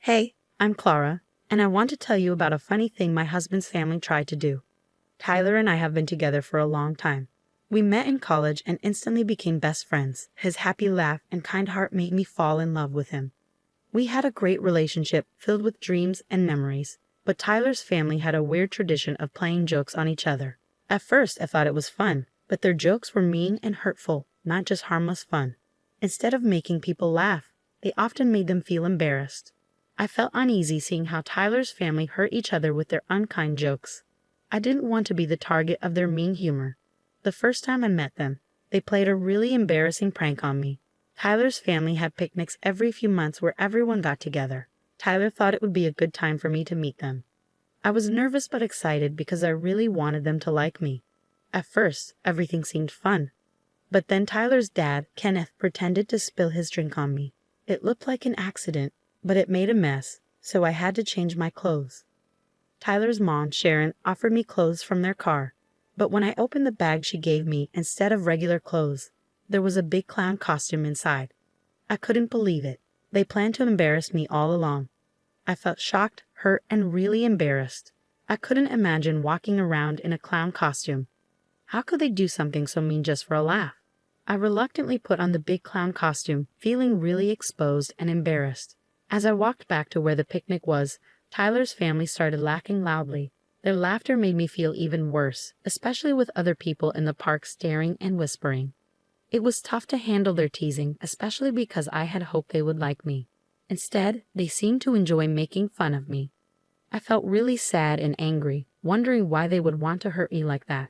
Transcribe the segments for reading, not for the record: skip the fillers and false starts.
Hey, I'm Clara, and I want to tell you about a funny thing my husband's family tried to do. Tyler and I have been together for a long time. We met in college and instantly became best friends. His happy laugh and kind heart made me fall in love with him. We had a great relationship filled with dreams and memories, but Tyler's family had a weird tradition of playing jokes on each other. At first, I thought it was fun, but their jokes were mean and hurtful, not just harmless fun. Instead of making people laugh, they often made them feel embarrassed. I felt uneasy seeing how Tyler's family hurt each other with their unkind jokes. I didn't want to be the target of their mean humor. The first time I met them, they played a really embarrassing prank on me. Tyler's family had picnics every few months where everyone got together. Tyler thought it would be a good time for me to meet them. I was nervous but excited because I really wanted them to like me. At first, everything seemed fun. But then Tyler's dad, Kenneth, pretended to spill his drink on me. It looked like an accident, but it made a mess, so I had to change my clothes. Tyler's mom, Sharon, offered me clothes from their car, but when I opened the bag she gave me, instead of regular clothes, there was a big clown costume inside. I couldn't believe it. They planned to embarrass me all along. I felt shocked, hurt, and really embarrassed. I couldn't imagine walking around in a clown costume. How could they do something so mean just for a laugh? I reluctantly put on the big clown costume, feeling really exposed and embarrassed. As I walked back to where the picnic was, Tyler's family started laughing loudly. Their laughter made me feel even worse, especially with other people in the park staring and whispering. It was tough to handle their teasing, especially because I had hoped they would like me. Instead, they seemed to enjoy making fun of me. I felt really sad and angry, wondering why they would want to hurt me like that.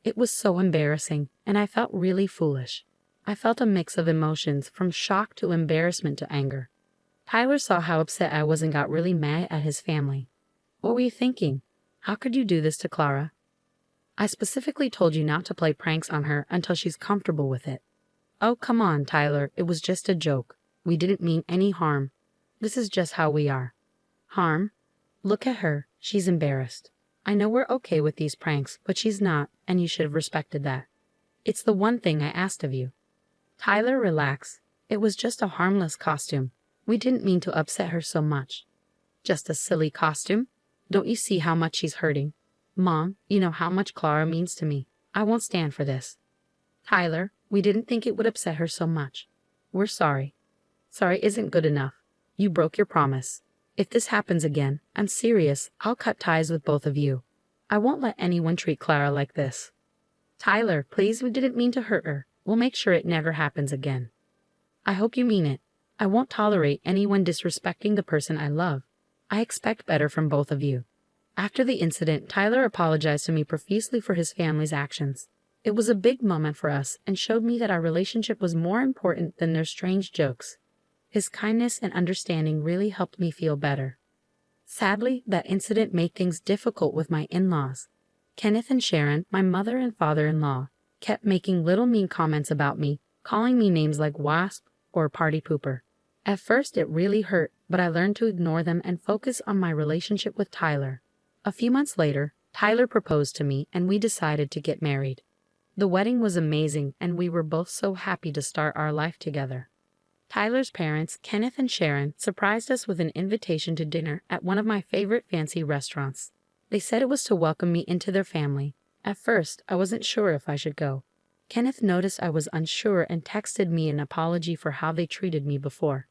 It was so embarrassing, and I felt really foolish. I felt a mix of emotions, from shock to embarrassment to anger. Tyler saw how upset I was and got really mad at his family. What were you thinking? How could you do this to Clara? I specifically told you not to play pranks on her until she's comfortable with it. Oh, come on, Tyler, it was just a joke. We didn't mean any harm. This is just how we are. Harm? Look at her, she's embarrassed. I know we're okay with these pranks, but she's not, and you should have respected that. It's the one thing I asked of you. Tyler, relax. It was just a harmless costume. We didn't mean to upset her so much. Just a silly costume? Don't you see how much she's hurting? Mom, you know how much Clara means to me. I won't stand for this. Tyler, we didn't think it would upset her so much. We're sorry. Sorry isn't good enough. You broke your promise. If this happens again, I'm serious, I'll cut ties with both of you. I won't let anyone treat Clara like this. Tyler, please, we didn't mean to hurt her. We'll make sure it never happens again. I hope you mean it. I won't tolerate anyone disrespecting the person I love. I expect better from both of you. After the incident, Tyler apologized to me profusely for his family's actions. It was a big moment for us and showed me that our relationship was more important than their strange jokes. His kindness and understanding really helped me feel better. Sadly, that incident made things difficult with my in-laws. Kenneth and Sharon, my mother and father-in-law, kept making little mean comments about me, calling me names like wasp or party pooper. At first it really hurt, but I learned to ignore them and focus on my relationship with Tyler. A few months later, Tyler proposed to me and we decided to get married. The wedding was amazing and we were both so happy to start our life together. Tyler's parents, Kenneth and Sharon, surprised us with an invitation to dinner at one of my favorite fancy restaurants. They said it was to welcome me into their family. At first, I wasn't sure if I should go. Kenneth noticed I was unsure and texted me an apology for how they treated me before.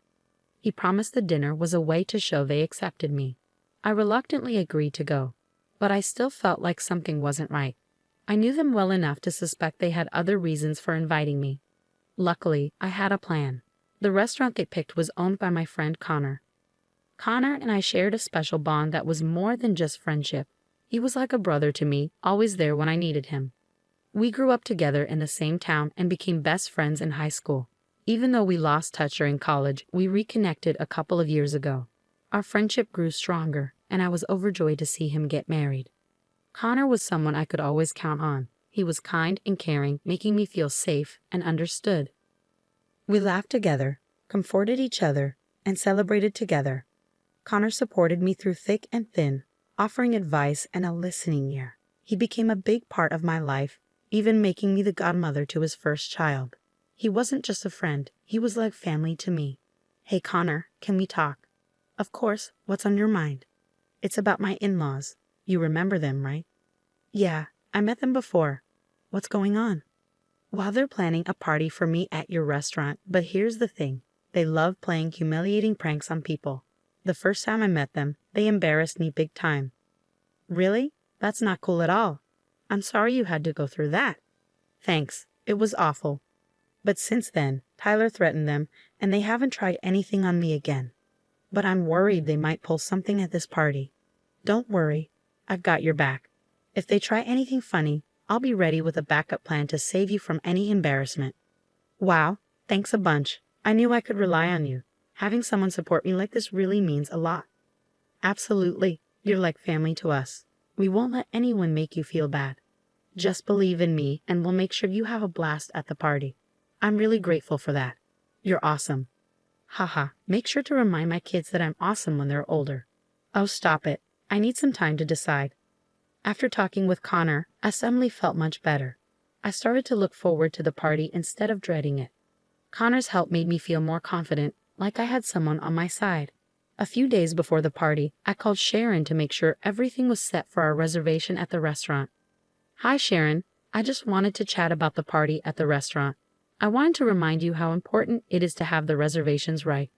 He promised the dinner was a way to show they accepted me. I reluctantly agreed to go, but I still felt like something wasn't right. I knew them well enough to suspect they had other reasons for inviting me. Luckily, I had a plan. The restaurant they picked was owned by my friend Connor. Connor and I shared a special bond that was more than just friendship. He was like a brother to me, always there when I needed him. We grew up together in the same town and became best friends in high school. Even though we lost touch during college, we reconnected a couple of years ago. Our friendship grew stronger, and I was overjoyed to see him get married. Connor was someone I could always count on. He was kind and caring, making me feel safe and understood. We laughed together, comforted each other, and celebrated together. Connor supported me through thick and thin, offering advice and a listening ear. He became a big part of my life, even making me the godmother to his first child. He wasn't just a friend, he was like family to me. Hey Connor, can we talk? Of course, what's on your mind? It's about my in-laws. You remember them, right? Yeah, I met them before. What's going on? Well, they're planning a party for me at your restaurant, but here's the thing. They love playing humiliating pranks on people. The first time I met them, they embarrassed me big time. Really? That's not cool at all. I'm sorry you had to go through that. Thanks. It was awful. But since then, Tyler threatened them, and they haven't tried anything on me again. But I'm worried they might pull something at this party. Don't worry. I've got your back. If they try anything funny, I'll be ready with a backup plan to save you from any embarrassment. Wow, thanks a bunch. I knew I could rely on you. Having someone support me like this really means a lot. Absolutely. You're like family to us. We won't let anyone make you feel bad. Just believe in me and we'll make sure you have a blast at the party. I'm really grateful for that. You're awesome. Haha, make sure to remind my kids that I'm awesome when they're older. Oh, stop it. I need some time to decide. After talking with Connor, I suddenly felt much better. I started to look forward to the party instead of dreading it. Connor's help made me feel more confident, like I had someone on my side. A few days before the party, I called Sharon to make sure everything was set for our reservation at the restaurant. Hi, Sharon. I just wanted to chat about the party at the restaurant. I wanted to remind you how important it is to have the reservations right.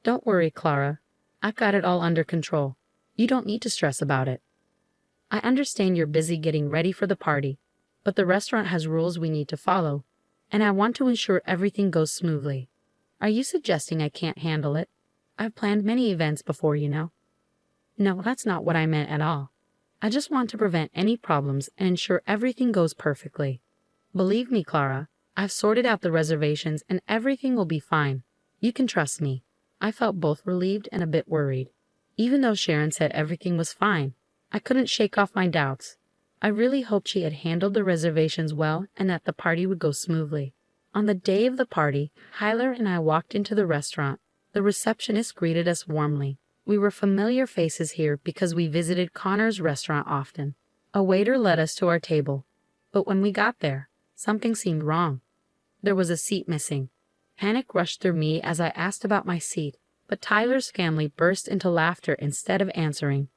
Don't worry, Clara. I've got it all under control. You don't need to stress about it. I understand you're busy getting ready for the party, but the restaurant has rules we need to follow, and I want to ensure everything goes smoothly. Are you suggesting I can't handle it? I've planned many events before, you know. No, that's not what I meant at all. I just want to prevent any problems and ensure everything goes perfectly. Believe me, Clara, I've sorted out the reservations and everything will be fine. You can trust me. I felt both relieved and a bit worried. Even though Sharon said everything was fine, I couldn't shake off my doubts. I really hoped she had handled the reservations well and that the party would go smoothly. On the day of the party, Tyler and I walked into the restaurant. The receptionist greeted us warmly. We were familiar faces here because we visited Connor's restaurant often. A waiter led us to our table. But when we got there, something seemed wrong. There was a seat missing. Panic rushed through me as I asked about my seat, but Tyler's family burst into laughter instead of answering.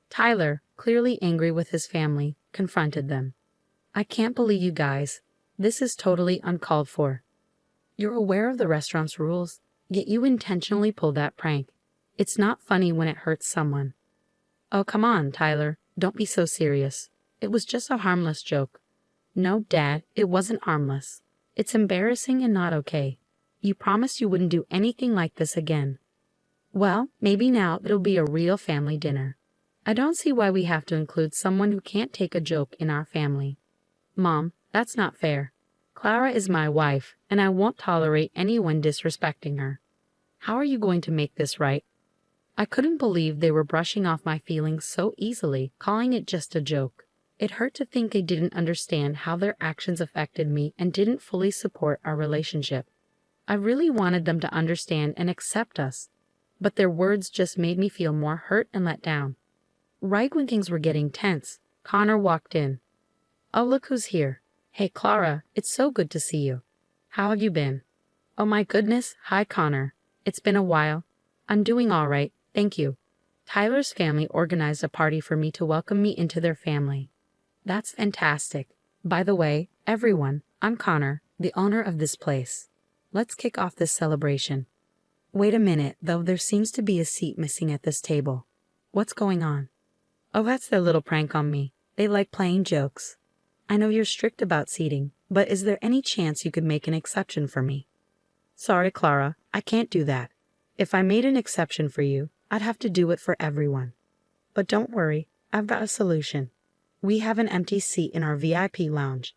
Tyler, clearly angry with his family, confronted them. I can't believe you guys. This is totally uncalled for. You're aware of the restaurant's rules, yet you intentionally pulled that prank. It's not funny when it hurts someone. Oh, come on, Tyler. Don't be so serious. It was just a harmless joke. No, Dad, it wasn't harmless. It's embarrassing and not okay. You promised you wouldn't do anything like this again. Well, maybe now it'll be a real family dinner. I don't see why we have to include someone who can't take a joke in our family. Mom, that's not fair. Clara is my wife, and I won't tolerate anyone disrespecting her. How are you going to make this right? I couldn't believe they were brushing off my feelings so easily, calling it just a joke. It hurt to think they didn't understand how their actions affected me and didn't fully support our relationship. I really wanted them to understand and accept us, but their words just made me feel more hurt and let down. Right when things were getting tense, Connor walked in. Oh, look who's here. Hey, Clara, it's so good to see you. How have you been? Oh my goodness, hi Connor. It's been a while. I'm doing all right, thank you. Tyler's family organized a party for me to welcome me into their family. That's fantastic. By the way, everyone, I'm Connor, the owner of this place. Let's kick off this celebration. Wait a minute, though there seems to be a seat missing at this table. What's going on? Oh, that's their little prank on me. They like playing jokes. I know you're strict about seating, but is there any chance you could make an exception for me? Sorry, Clara, I can't do that. If I made an exception for you, I'd have to do it for everyone. But don't worry, I've got a solution. We have an empty seat in our VIP lounge.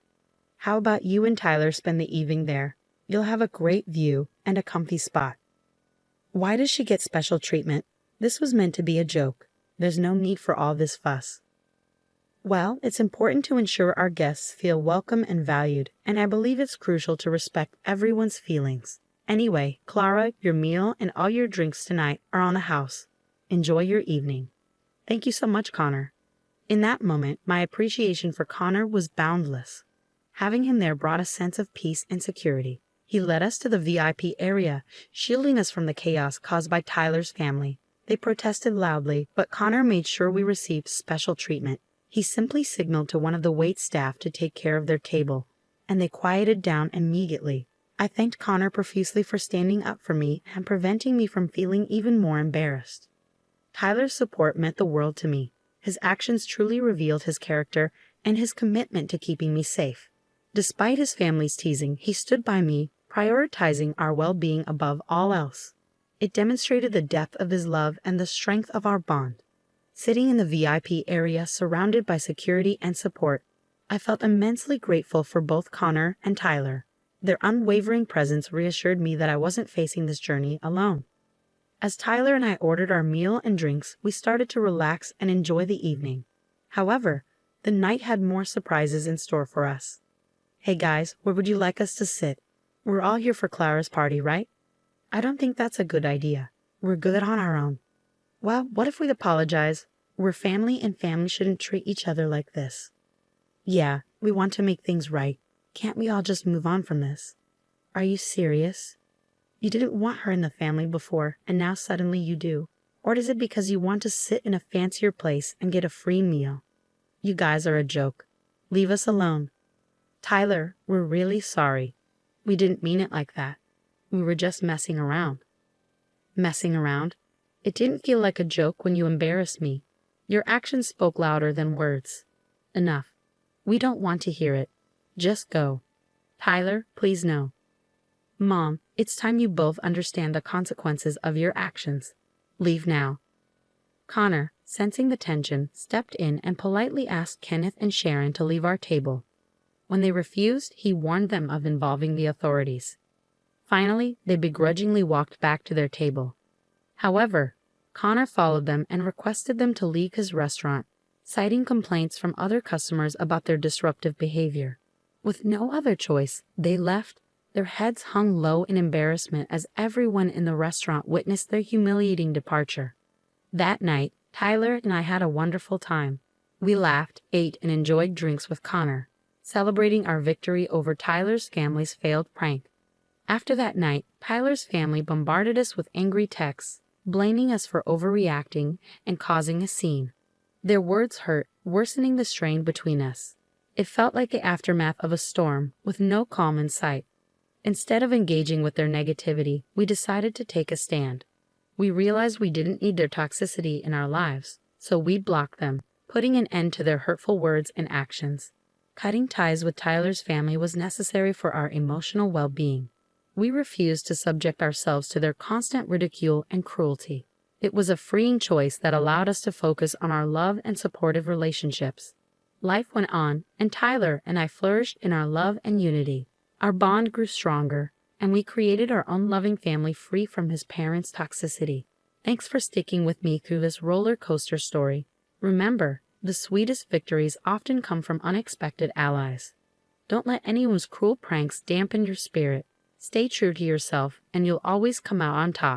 How about you and Tyler spend the evening there? You'll have a great view and a comfy spot. Why does she get special treatment? This was meant to be a joke. There's no need for all this fuss. Well, it's important to ensure our guests feel welcome and valued, and I believe it's crucial to respect everyone's feelings. Anyway, Clara, your meal and all your drinks tonight are on the house. Enjoy your evening. Thank you so much, Connor. In that moment, my appreciation for Connor was boundless. Having him there brought a sense of peace and security. He led us to the VIP area, shielding us from the chaos caused by Tyler's family. They protested loudly, but Connor made sure we received special treatment. He simply signaled to one of the wait staff to take care of their table, and they quieted down immediately. I thanked Connor profusely for standing up for me and preventing me from feeling even more embarrassed. Tyler's support meant the world to me. His actions truly revealed his character and his commitment to keeping me safe. Despite his family's teasing, he stood by me, prioritizing our well-being above all else. It demonstrated the depth of his love and the strength of our bond. Sitting in the VIP area surrounded by security and support, I felt immensely grateful for both Connor and Tyler. Their unwavering presence reassured me that I wasn't facing this journey alone. As Tyler and I ordered our meal and drinks, we started to relax and enjoy the evening. However, the night had more surprises in store for us. Hey guys, where would you like us to sit? We're all here for Clara's party, right? I don't think that's a good idea. We're good on our own. Well, what if we apologize? We're family and family shouldn't treat each other like this. Yeah, we want to make things right. Can't we all just move on from this? Are you serious? You didn't want her in the family before, and now suddenly you do. Or is it because you want to sit in a fancier place and get a free meal? You guys are a joke. Leave us alone. Tyler, we're really sorry. We didn't mean it like that. We were just messing around. Messing around? It didn't feel like a joke when you embarrassed me. Your actions spoke louder than words. Enough. We don't want to hear it. Just go. Tyler, please no. Mom, it's time you both understand the consequences of your actions. Leave now. Connor, sensing the tension, stepped in and politely asked Kenneth and Sharon to leave our table. When they refused, he warned them of involving the authorities. Finally, they begrudgingly walked back to their table. However, Connor followed them and requested them to leave his restaurant, citing complaints from other customers about their disruptive behavior. With no other choice, they left, their heads hung low in embarrassment as everyone in the restaurant witnessed their humiliating departure. That night, Tyler and I had a wonderful time. We laughed, ate, and enjoyed drinks with Connor, celebrating our victory over Tyler's family's failed prank. After that night, Tyler's family bombarded us with angry texts, blaming us for overreacting and causing a scene. Their words hurt, worsening the strain between us. It felt like the aftermath of a storm, with no calm in sight. Instead of engaging with their negativity, we decided to take a stand. We realized we didn't need their toxicity in our lives, so we blocked them, putting an end to their hurtful words and actions. Cutting ties with Tyler's family was necessary for our emotional well-being. We refused to subject ourselves to their constant ridicule and cruelty. It was a freeing choice that allowed us to focus on our love and supportive relationships. Life went on, and Tyler and I flourished in our love and unity. Our bond grew stronger, and we created our own loving family free from his parents' toxicity. Thanks for sticking with me through this roller coaster story. Remember, the sweetest victories often come from unexpected allies. Don't let anyone's cruel pranks dampen your spirit. Stay true to yourself, and you'll always come out on top.